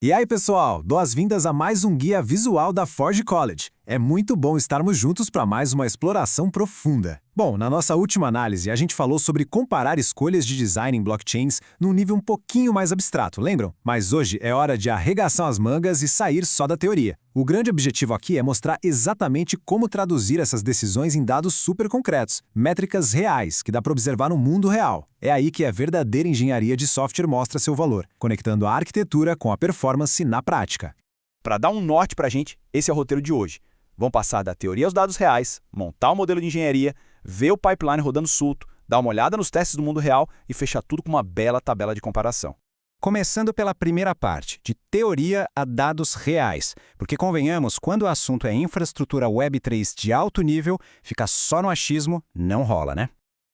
E aí, pessoal, boas-vindas a mais um guia visual da Forge College. É muito bom estarmos juntos para mais uma exploração profunda. Bom, na nossa última análise, a gente falou sobre comparar escolhas de design em blockchains num nível um pouquinho mais abstrato, lembram? Mas hoje é hora de arregaçar as mangas e sair só da teoria. O grande objetivo aqui é mostrar exatamente como traduzir essas decisões em dados super concretos, métricas reais, que dá para observar no mundo real. É aí que a verdadeira engenharia de software mostra seu valor, conectando a arquitetura com a performance na prática. Para dar um norte para a gente, esse é o roteiro de hoje. Vamos passar da teoria aos dados reais, montar um modelo de engenharia, ver o pipeline rodando solto, dar uma olhada nos testes do mundo real e fechar tudo com uma bela tabela de comparação. Começando pela primeira parte, de teoria a dados reais. Porque, convenhamos, quando o assunto é infraestrutura Web3 de alto nível, ficar só no achismo não rola, né?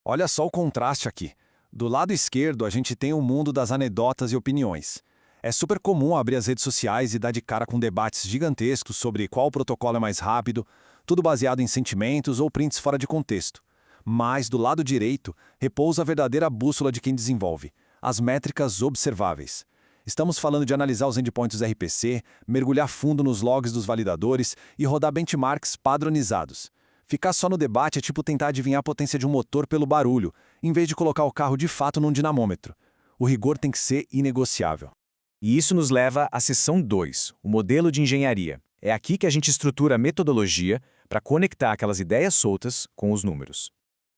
Olha só o contraste aqui. Do lado esquerdo, a gente tem o mundo das anedotas e opiniões. É super comum abrir as redes sociais e dar de cara com debates gigantescos sobre qual protocolo é mais rápido, tudo baseado em sentimentos ou prints fora de contexto. Mas, do lado direito, repousa a verdadeira bússola de quem desenvolve, as métricas observáveis. Estamos falando de analisar os endpoints RPC, mergulhar fundo nos logs dos validadores e rodar benchmarks padronizados. Ficar só no debate é tipo tentar adivinhar a potência de um motor pelo barulho, em vez de colocar o carro de fato num dinamômetro. O rigor tem que ser inegociável. E isso nos leva à seção 2, o modelo de engenharia. É aqui que a gente estrutura a metodologia para conectar aquelas ideias soltas com os números.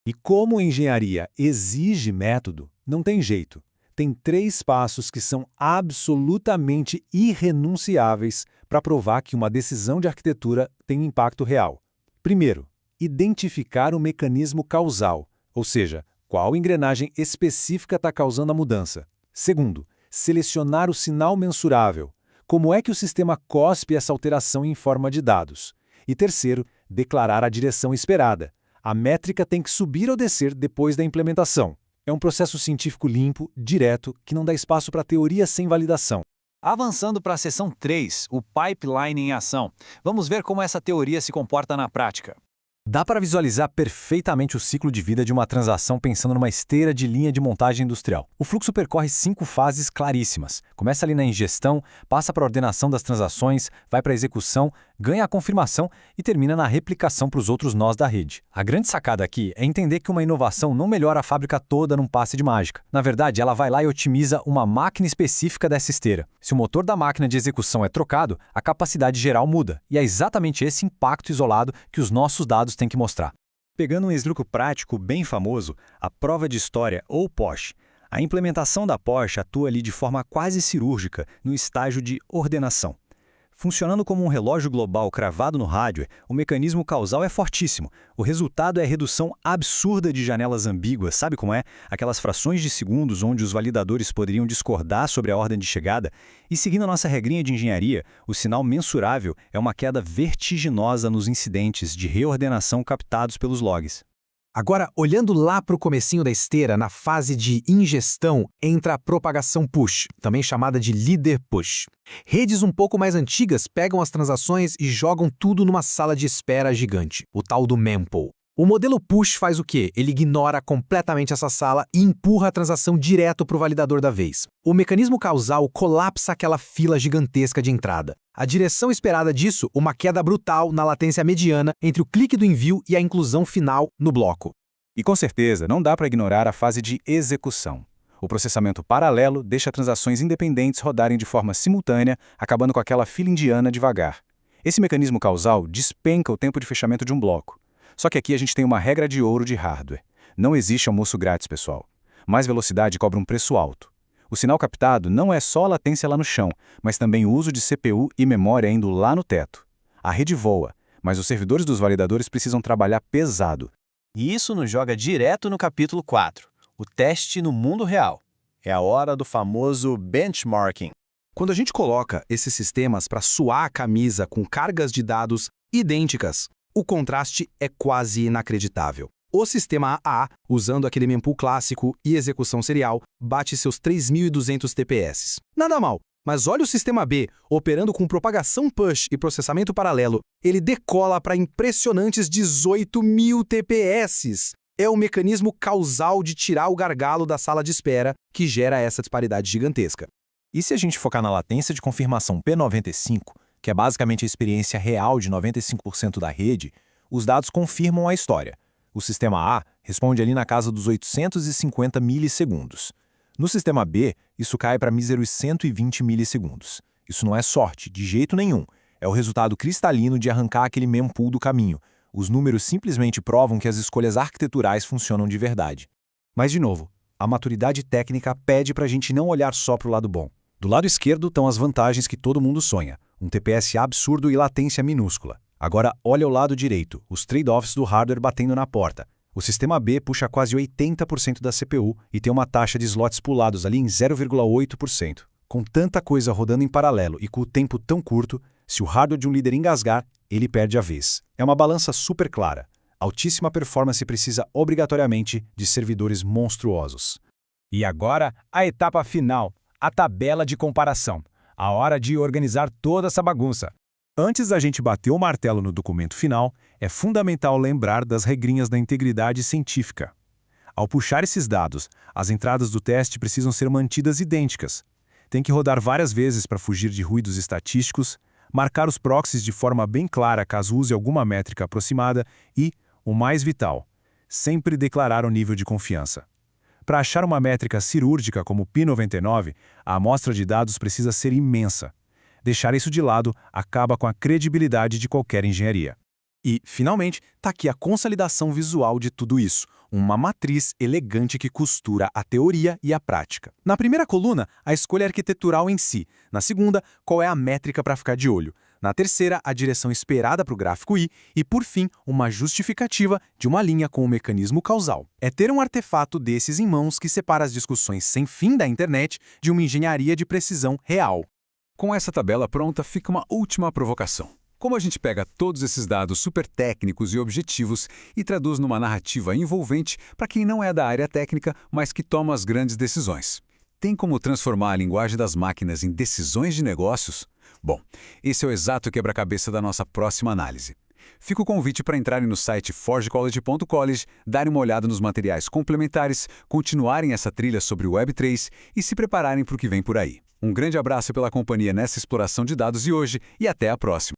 E como engenharia exige método, não tem jeito. Tem 3 passos que são absolutamente irrenunciáveis para provar que uma decisão de arquitetura tem impacto real. Primeiro, identificar o mecanismo causal, ou seja, qual engrenagem específica está causando a mudança. Segundo, selecionar o sinal mensurável. Como é que o sistema cospe essa alteração em forma de dados? E terceiro, declarar a direção esperada. A métrica tem que subir ou descer depois da implementação. É um processo científico limpo, direto, que não dá espaço para teoria sem validação. Avançando para a seção 3, o pipeline em ação. Vamos ver como essa teoria se comporta na prática. Dá para visualizar perfeitamente o ciclo de vida de uma transação pensando numa esteira de linha de montagem industrial. O fluxo percorre 5 fases claríssimas. Começa ali na ingestão, passa para a ordenação das transações, vai para a execução, ganha a confirmação e termina na replicação para os outros nós da rede. A grande sacada aqui é entender que uma inovação não melhora a fábrica toda num passe de mágica. Na verdade, ela vai lá e otimiza uma máquina específica dessa esteira. Se o motor da máquina de execução é trocado, a capacidade geral muda. E é exatamente esse impacto isolado que os nossos dados têm que mostrar. Pegando um exemplo prático bem famoso, a prova de história ou POSH. A implementação da POSH atua ali de forma quase cirúrgica no estágio de ordenação. Funcionando como um relógio global cravado no hardware, o mecanismo causal é fortíssimo. O resultado é a redução absurda de janelas ambíguas, sabe como é? Aquelas frações de segundos onde os validadores poderiam discordar sobre a ordem de chegada. E seguindo a nossa regrinha de engenharia, o sinal mensurável é uma queda vertiginosa nos incidentes de reordenação captados pelos logs. Agora, olhando lá para o comecinho da esteira, na fase de ingestão, entra a propagação push, também chamada de leader push. Redes um pouco mais antigas pegam as transações e jogam tudo numa sala de espera gigante, o tal do mempool. O modelo push faz o quê? Ele ignora completamente essa sala e empurra a transação direto para o validador da vez. O mecanismo causal colapsa aquela fila gigantesca de entrada. A direção esperada disso, uma queda brutal na latência mediana entre o clique do envio e a inclusão final no bloco. E com certeza, não dá para ignorar a fase de execução. O processamento paralelo deixa transações independentes rodarem de forma simultânea, acabando com aquela fila indiana devagar. Esse mecanismo causal despenca o tempo de fechamento de um bloco. Só que aqui a gente tem uma regra de ouro de hardware. Não existe almoço grátis, pessoal. Mais velocidade cobra um preço alto. O sinal captado não é só a latência lá no chão, mas também o uso de CPU e memória indo lá no teto. A rede voa, mas os servidores dos validadores precisam trabalhar pesado. E isso nos joga direto no capítulo 4, o teste no mundo real. É a hora do famoso benchmarking. Quando a gente coloca esses sistemas para suar a camisa com cargas de dados idênticas, o contraste é quase inacreditável. O sistema A, usando aquele mempool clássico e execução serial, bate seus 3.200 TPS. Nada mal, mas olha o sistema B, operando com propagação push e processamento paralelo. Ele decola para impressionantes 18.000 TPS. É o mecanismo causal de tirar o gargalo da sala de espera que gera essa disparidade gigantesca. E se a gente focar na latência de confirmação P95, que é basicamente a experiência real de 95% da rede, os dados confirmam a história. O sistema A responde ali na casa dos 850 milissegundos. No sistema B, isso cai para míseros 120 milissegundos. Isso não é sorte, de jeito nenhum. É o resultado cristalino de arrancar aquele mempool do caminho. Os números simplesmente provam que as escolhas arquiteturais funcionam de verdade. Mas, de novo, a maturidade técnica pede para a gente não olhar só para o lado bom. Do lado esquerdo estão as vantagens que todo mundo sonha. Um TPS absurdo e latência minúscula. Agora, olha o lado direito, os trade-offs do hardware batendo na porta. O sistema B puxa quase 80% da CPU e tem uma taxa de slots pulados ali em 0,8%. Com tanta coisa rodando em paralelo e com o tempo tão curto, se o hardware de um líder engasgar, ele perde a vez. É uma balança super clara. Altíssima performance precisa obrigatoriamente de servidores monstruosos. E agora, a etapa final, a tabela de comparação. A hora de organizar toda essa bagunça. Antes da gente bater o martelo no documento final, é fundamental lembrar das regrinhas da integridade científica. Ao puxar esses dados, as entradas do teste precisam ser mantidas idênticas. Tem que rodar várias vezes para fugir de ruídos estatísticos, marcar os proxies de forma bem clara caso use alguma métrica aproximada e, o mais vital, sempre declarar o nível de confiança. Para achar uma métrica cirúrgica como o P99, a amostra de dados precisa ser imensa. Deixar isso de lado acaba com a credibilidade de qualquer engenharia. E, finalmente, está aqui a consolidação visual de tudo isso, uma matriz elegante que costura a teoria e a prática. Na primeira coluna, a escolha arquitetural em si. Na segunda, qual é a métrica para ficar de olho. Na terceira, a direção esperada para o gráfico I. E, por fim, uma justificativa de uma linha com o mecanismo causal. É ter um artefato desses em mãos que separa as discussões sem fim da internet de uma engenharia de precisão real. Com essa tabela pronta, fica uma última provocação. Como a gente pega todos esses dados super técnicos e objetivos e traduz numa narrativa envolvente para quem não é da área técnica, mas que toma as grandes decisões? Tem como transformar a linguagem das máquinas em decisões de negócios? Bom, esse é o exato quebra-cabeça da nossa próxima análise. Fica o convite para entrarem no site forgecollege.college, darem uma olhada nos materiais complementares, continuarem essa trilha sobre o Web3 e se prepararem para o que vem por aí. Um grande abraço pela companhia nessa exploração de dados de hoje e até a próxima.